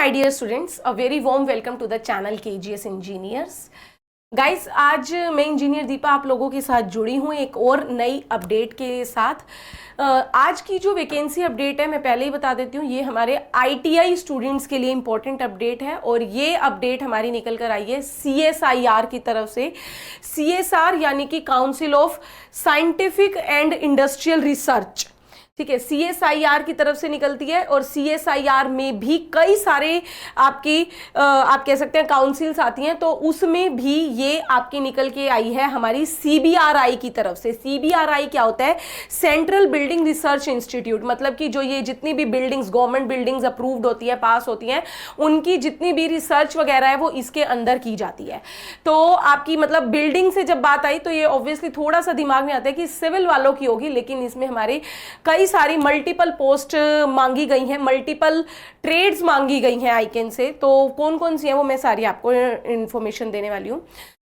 my dear students, a very warm welcome to the channel KGS Engineers. Guys, आज मैं engineer Deepa आप लोगों के साथ जुड़ी हूँ एक और नई अपडेट के साथ। आज की जो वैकेंसी अपडेट है मैं पहले ही बता देती हूँ, ये हमारे ITI स्टूडेंट्स के लिए इम्पोर्टेंट अपडेट है और ये अपडेट हमारी निकल कर आई है CSIR की तरफ से। CSR यानी कि council of scientific and industrial research, ठीक है, CSIR की तरफ से निकलती है और CSIR में भी कई सारे आपकी आप कह सकते हैं काउंसिल्स आती हैं, तो उसमें भी ये आपकी निकल के आई है हमारी CBRI की तरफ से। CBRI क्या होता है? सेंट्रल बिल्डिंग रिसर्च इंस्टीट्यूट, मतलब कि जो ये जितनी भी बिल्डिंग्स गवर्नमेंट बिल्डिंग्स अप्रूव्ड होती है, पास होती हैं, उनकी जितनी भी रिसर्च वगैरह है वो इसके अंदर की जाती है। तो आपकी मतलब बिल्डिंग से जब बात आई तो ये ऑब्वियसली थोड़ा सा दिमाग में आता है कि सिविल वालों की होगी, लेकिन इसमें हमारे कई सारी मल्टीपल पोस्ट मांगी गई हैं, मल्टीपल ट्रेड्स मांगी गई हैं आइकन से। तो कौन कौन सी हैं वो मैं सारी आपको इंफॉर्मेशन देने वाली हूँ।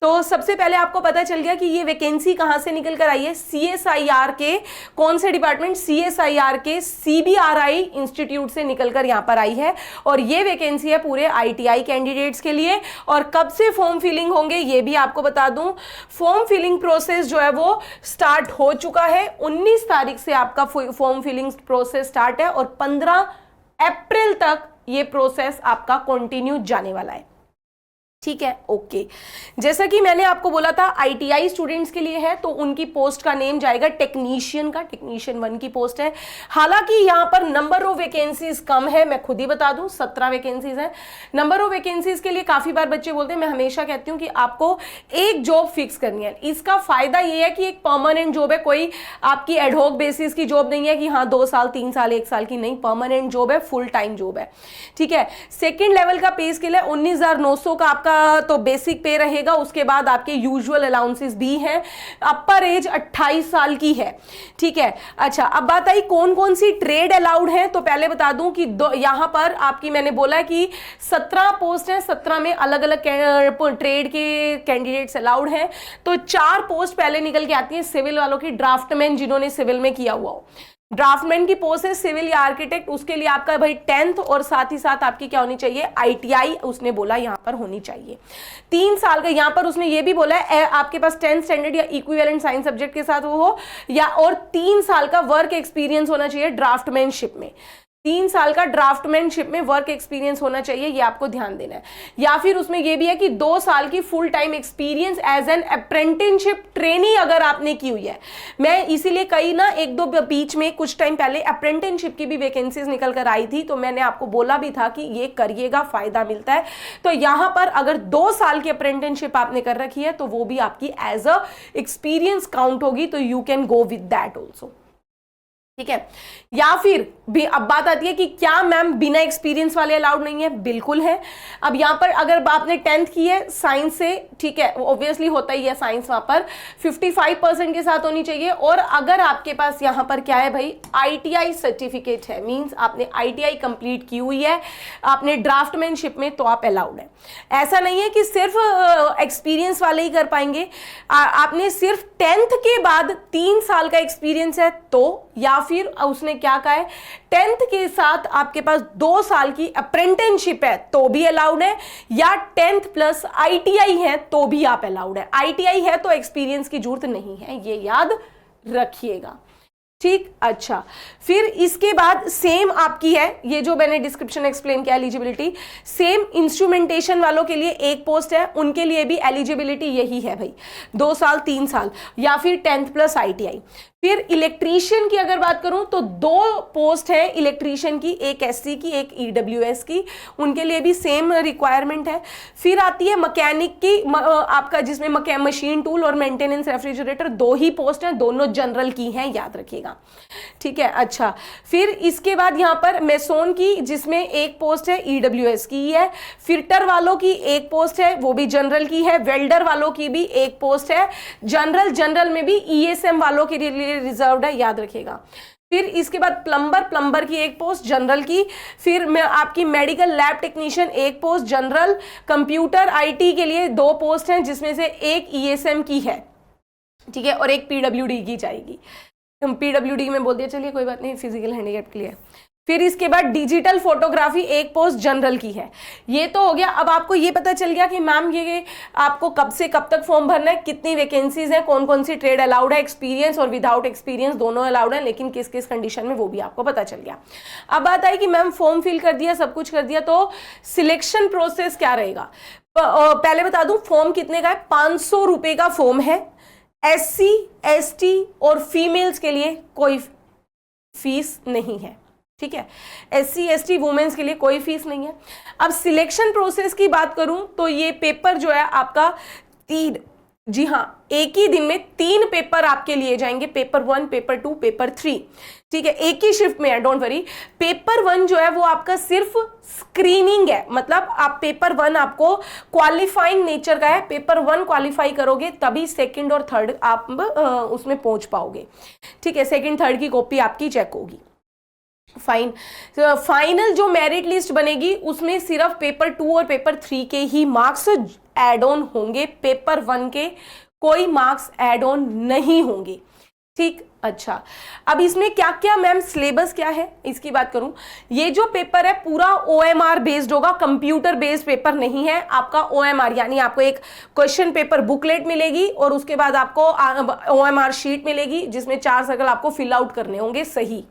तो सबसे पहले आपको पता चल गया कि ये वैकेंसी कहाँ से निकल कर आई है। CSIR के कौन से डिपार्टमेंट? CSIR के CBRI इंस्टीट्यूट से निकलकर यहाँ पर आई है और ये वैकेंसी है पूरे ITI कैंडिडेट्स के लिए। और कब से फॉर्म फिलिंग होंगे ये भी आपको बता दूं। फॉर्म फिलिंग प्रोसेस जो है वो स्टार्ट हो चुका है। 19 तारीख से आपका फॉर्म फिलिंग प्रोसेस स्टार्ट है और 15 अप्रैल तक ये प्रोसेस आपका कंटिन्यू जाने वाला है, ठीक है, ओके। जैसा कि मैंने आपको बोला था ITI स्टूडेंट्स के लिए है, तो उनकी पोस्ट का नेम जाएगा टेक्नीशियन का, टेक्नीशियन 1 की पोस्ट है। हालांकि यहाँ पर नंबर ऑफ वैकेंसीज कम है, मैं खुद ही बता दूं 17 वैकेंसीज है। नंबर ऑफ वैकेंसीज के लिए काफी बार बच्चे बोलते हैं, मैं हमेशा कहती हूँ कि आपको एक जॉब फिक्स करनी है। इसका फायदा ये है कि एक परमानेंट जॉब है, कोई आपकी एडहॉक बेसिस की जॉब नहीं है कि हाँ 2 साल 3 साल 1 साल की, नहीं, परमानेंट जॉब है, फुल टाइम जॉब है, ठीक है। सेकेंड लेवल का पे स्केल है 19,900 का आपका तो बेसिक पे रहेगा। उसके बाद आपके यूजुअल अलाउंसेस भी हैं। अपर एज 28 साल की है, ठीक है। अच्छा, अब बात आई कौन कौन सी ट्रेड अलाउड है। तो पहले बता दूं कि यहां पर आपकी मैंने बोला कि 17 पोस्ट है, 17 में अलग अलग ट्रेड के कैंडिडेट्स अलाउड हैं। तो 4 पोस्ट पहले निकल के आती है सिविल वालों की, ड्राफ्टमैन जिन्होंने सिविल में किया हुआ हो। ड्राफ्टमैन की पोस्ट है सिविल या आर्किटेक्ट, उसके लिए आपका भाई 10th और साथ ही साथ आपकी क्या होनी चाहिए? ITI उसने बोला यहां पर होनी चाहिए। 3 साल का यहां पर उसने ये भी बोला है आपके पास 10th स्टैंडर्ड या इक्विवेलेंट साइंस सब्जेक्ट के साथ वो हो, या और 3 साल का वर्क एक्सपीरियंस होना चाहिए ड्राफ्टमैनशिप में। 3 साल का ड्राफ्टमैनशिप में वर्क एक्सपीरियंस होना चाहिए, ये आपको ध्यान देना है। या फिर उसमें ये भी है कि 2 साल की full time experience as an apprenticeship trainee अगर आपने की हुई है। मैं इसीलिए कई ना 1-2 बीच में कुछ टाइम पहले अप्रेंटिसशिप की भी वैकेंसीज निकल कर आई थी, तो मैंने आपको बोला भी था कि ये करिएगा, फायदा मिलता है। तो यहां पर अगर 2 साल की अप्रेंटिसशिप आपने कर रखी है तो वो भी आपकी एज अ एक्सपीरियंस काउंट होगी, तो you can go with that also, ठीक है। या फिर भी अब बात आती है कि क्या मैम बिना एक्सपीरियंस वाले अलाउड नहीं है? बिल्कुल है। अब यहां पर अगर आपने 10th की है साइंस से, ठीक है, ऑब्वियसली होता ही है साइंस, वहां पर 55% के साथ होनी चाहिए। और अगर आपके पास यहां पर क्या है भाई, ITI सर्टिफिकेट है, मींस आपने ITI कंप्लीट की हुई है, आपने ड्राफ्टमैनशिप में, तो आप अलाउड है। ऐसा नहीं है कि सिर्फ एक्सपीरियंस वाले ही कर पाएंगे। आपने सिर्फ 10th के बाद 3 साल का एक्सपीरियंस है तो, या फिर उसने क्या कहा है 10th के साथ आपके पास 2 साल की अप्रेंटिसशिप है तो भी अलाउड है, या 10th प्लस ITI है तो भी आप अलाउड है। ITI है तो एक्सपीरियंस की जरूरत नहीं है, ये याद रखिएगा, ठीक। अच्छा, फिर इसके बाद सेम आपकी है, ये जो मैंने डिस्क्रिप्शन एक्सप्लेन किया एलिजिबिलिटी, सेम इंस्ट्रूमेंटेशन वालों के लिए एक पोस्ट है, उनके लिए भी एलिजिबिलिटी यही है भाई, 2 साल 3 साल या फिर 10th प्लस ITI। फिर इलेक्ट्रीशियन की अगर बात करूं तो 2 पोस्ट है इलेक्ट्रीशियन की, एक SC की एक EWS की, उनके लिए भी सेम रिक्वायरमेंट है। फिर आती है मैकेनिक की, आपका जिसमें मशीन टूल और मेंटेनेंस रेफ्रिजरेटर, 2 ही पोस्ट हैं, दोनों जनरल की हैं, याद रखिएगा, ठीक है। अच्छा, फिर इसके बाद यहां पर मेसोन की, जिसमें एक पोस्ट है EWS की है। फिल्टर वालों की एक पोस्ट है, वो भी जनरल की है। वेल्डर वालों की भी एक पोस्ट है जनरल में भी ESM वालों के लिए रिजर्व्ड है, याद रखिएगा। फिर इसके बाद प्लम्बर की एक पोस्ट जनरल की। फिर मैं आपकी मेडिकल लैब टेक्नीशियन एक पोस्ट जनरल। कंप्यूटर IT के लिए 2 पोस्ट हैं, जिसमें से एक ESM की है, ठीक है, और एक PWD की जाएगी। PWD में बोल दिया, चलिए कोई बात नहीं, फिजिकल हैंडीकैप के लिए। फिर इसके बाद डिजिटल फोटोग्राफी एक पोस्ट जनरल की है। ये तो हो गया। अब आपको ये पता चल गया कि मैम ये आपको कब से कब तक फॉर्म भरना है, कितनी वैकेंसीज है, कौन कौन सी ट्रेड अलाउड है, एक्सपीरियंस और विदाउट एक्सपीरियंस दोनों अलाउड है, लेकिन किस किस कंडीशन में वो भी आपको पता चल गया। अब बात आई कि मैम फॉर्म फिल कर दिया, सब कुछ कर दिया, तो सिलेक्शन प्रोसेस क्या रहेगा। पहले बता दूं फॉर्म कितने का है, 500 रुपए का फॉर्म है। SC ST और फीमेल्स के लिए कोई फीस नहीं है, ठीक है। SC ST वुमेन्स के लिए कोई फीस नहीं है। अब सिलेक्शन प्रोसेस की बात करूं तो ये पेपर जो है आपका 3, जी हाँ, एक ही दिन में 3 पेपर आपके लिए जाएंगे, पेपर 1, पेपर 2, पेपर 3, ठीक है, एक ही शिफ्ट में है, डोंट वरी। पेपर 1 जो है वो आपका सिर्फ स्क्रीनिंग है, मतलब आप पेपर 1 आपको क्वालिफाइंग नेचर का है, पेपर 1 क्वालिफाई करोगे तभी सेकंड और थर्ड आप उसमें पहुंच पाओगे, ठीक है। सेकंड थर्ड की कॉपी आपकी चेक होगी, फाइन। फाइनल जो मेरिट लिस्ट बनेगी उसमें सिर्फ पेपर 2 और पेपर 3 के ही मार्क्स एड ऑन होंगे, पेपर 1 के कोई मार्क्स एड ऑन नहीं होंगे, ठीक। अच्छा, अब इसमें क्या क्या मैम सिलेबस क्या है इसकी बात करूं। ये जो पेपर है पूरा OMR बेस्ड होगा, कंप्यूटर बेस्ड पेपर नहीं है आपका। OMR यानी आपको एक क्वेश्चन पेपर बुकलेट मिलेगी और उसके बाद आपको OMR शीट मिलेगी जिसमें 4 सर्कल आपको फिल आउट करने होंगे, सही,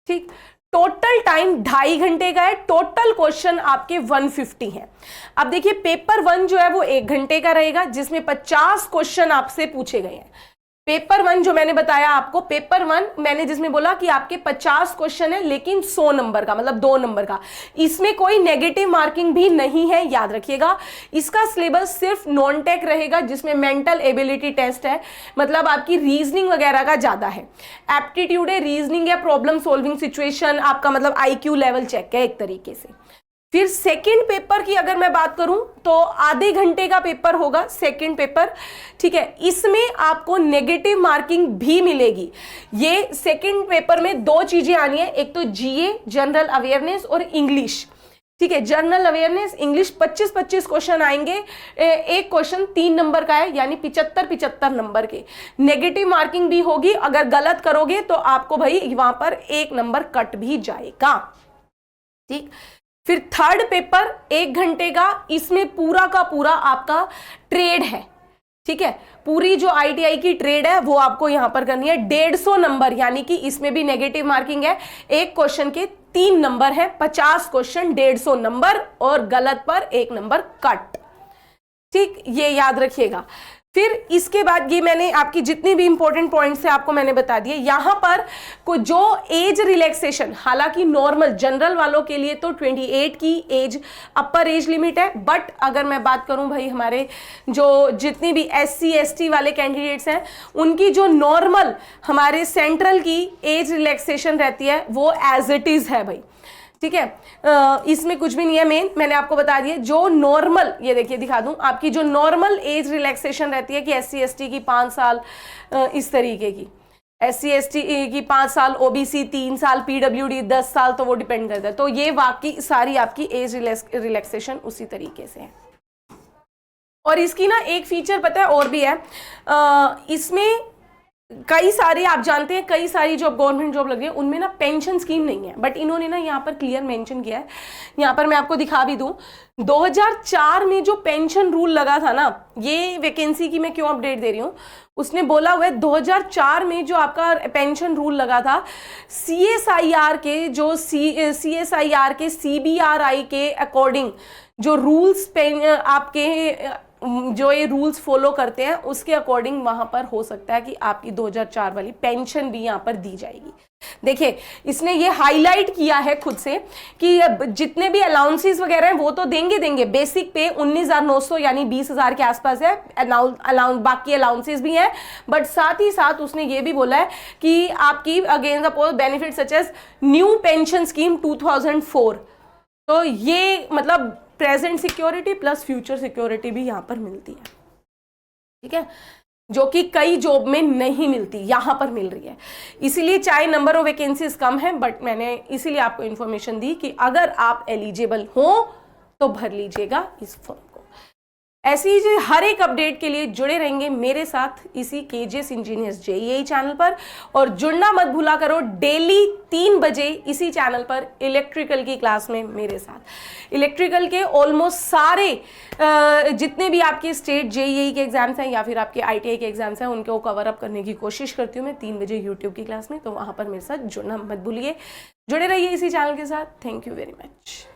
ठीक। टोटल टाइम 2.5 घंटे का है, टोटल क्वेश्चन आपके 150 हैं। अब देखिए पेपर 1 जो है वो 1 घंटे का रहेगा जिसमें 50 क्वेश्चन आपसे पूछे गए हैं। पेपर 1 जो मैंने बताया आपको, पेपर 1 मैंने जिसमें बोला कि आपके 50 क्वेश्चन है लेकिन 100 नंबर का, मतलब 2 नंबर का, इसमें कोई नेगेटिव मार्किंग भी नहीं है, याद रखिएगा। इसका सिलेबस सिर्फ नॉन टेक रहेगा जिसमें मेंटल एबिलिटी टेस्ट है, मतलब आपकी रीजनिंग वगैरह का ज्यादा है, एप्टीट्यूड है, रीजनिंग है, प्रॉब्लम सॉल्विंग सिचुएशन आपका, मतलब IQ लेवल चेक है एक तरीके से। फिर सेकंड पेपर की अगर मैं बात करूं तो आधे घंटे का पेपर होगा सेकंड पेपर, ठीक है। इसमें आपको नेगेटिव मार्किंग भी मिलेगी। ये सेकंड पेपर में 2 चीजें आनी है, एक तो GA जनरल अवेयरनेस और इंग्लिश, ठीक है। जनरल अवेयरनेस इंग्लिश 25-25 क्वेश्चन आएंगे, एक क्वेश्चन 3 नंबर का है यानी 75-75 नंबर के। नेगेटिव मार्किंग भी होगी, अगर गलत करोगे तो आपको भाई वहां पर 1 नंबर कट भी जाएगा, ठीक। फिर थर्ड पेपर 1 घंटे का, इसमें पूरा का पूरा आपका ट्रेड है, ठीक है। पूरी जो ITI की ट्रेड है वो आपको यहां पर करनी है। 150 नंबर, यानी कि इसमें भी नेगेटिव मार्किंग है, एक क्वेश्चन के 3 नंबर है, 50 क्वेश्चन 150 नंबर और गलत पर 1 नंबर कट, ठीक, ये याद रखिएगा। फिर इसके बाद ये मैंने आपकी जितनी भी इंपॉर्टेंट पॉइंट्स है आपको मैंने बता दिए। यहां पर को जो एज रिलैक्सेशन, हालांकि नॉर्मल जनरल वालों के लिए तो 28 की एज अपर एज लिमिट है, बट अगर मैं बात करूं भाई हमारे जो जितनी भी SC ST वाले कैंडिडेट्स हैं उनकी जो नॉर्मल हमारे सेंट्रल की एज रिलैक्सेशन रहती है वो एज इट इज है भाई, ठीक है। इसमें कुछ भी नहीं है, मेन मैंने आपको बता दिया। जो नॉर्मल, ये देखिए दिखा दूं, आपकी जो नॉर्मल एज रिलैक्सेशन रहती है कि SC ST की 5 साल, इस तरीके की SC ST की 5 साल, OBC 3 साल, PWD 10 साल, तो वो डिपेंड करता है। तो ये वाकई सारी आपकी एज रिलैक्सेशन उसी तरीके से है। और इसकी ना एक फीचर पता है और भी है, इसमें कई सारे आप जानते हैं, कई सारी जो गवर्नमेंट जॉब लग रही है उनमें ना पेंशन स्कीम नहीं है, बट इन्होंने ना यहाँ पर क्लियर मेंशन किया है। यहाँ पर मैं आपको दिखा भी दूं, 2004 में जो पेंशन रूल लगा था ना, ये वैकेंसी की मैं क्यों अपडेट दे रही हूँ, उसने बोला हुआ है 2004 में जो आपका पेंशन रूल लगा था, CSIR के जो CSIR के CBRI के अकॉर्डिंग जो रूल्स आपके जो ये रूल्स फॉलो करते हैं उसके अकॉर्डिंग वहां पर हो सकता है कि आपकी 2004 वाली पेंशन भी यहां पर दी जाएगी। देखिए इसने ये हाईलाइट किया है खुद से कि जितने भी अलाउंसेस वगैरह हैं वो तो देंगे, बेसिक पे 19,900 यानी 20,000 के आसपास है, बाकी अलाउंसेस भी हैं, बट साथ ही साथ उसने ये भी बोला है कि आपकी against the post benefit such as new pension scheme 2004, तो ये मतलब present security plus future security भी यहां पर मिलती है, ठीक है, जो कि कई जॉब में नहीं मिलती, यहां पर मिल रही है। इसीलिए चाहे नंबर ऑफ वैकेंसीज कम है, बट मैंने इसीलिए आपको इंफॉर्मेशन दी कि अगर आप एलिजिबल हो तो भर लीजिएगा इस फॉर्म। ऐसी ही हर एक अपडेट के लिए जुड़े रहेंगे मेरे साथ इसी केजीएस इंजीनियर्स जेईई चैनल पर, और जुड़ना मत भूला करो डेली 3 बजे इसी चैनल पर इलेक्ट्रिकल की क्लास में मेरे साथ। इलेक्ट्रिकल के ऑलमोस्ट सारे जितने भी आपके स्टेट जेईई के एग्जाम्स हैं या फिर आपके आईटीआई के एग्जाम्स हैं उनको कवर अप करने की कोशिश करती हूँ मैं 3 बजे यूट्यूब की क्लास में, तो वहाँ पर मेरे साथ जुड़ना मत भूलिए। जुड़े रहिए इसी चैनल के साथ। Thank you very much.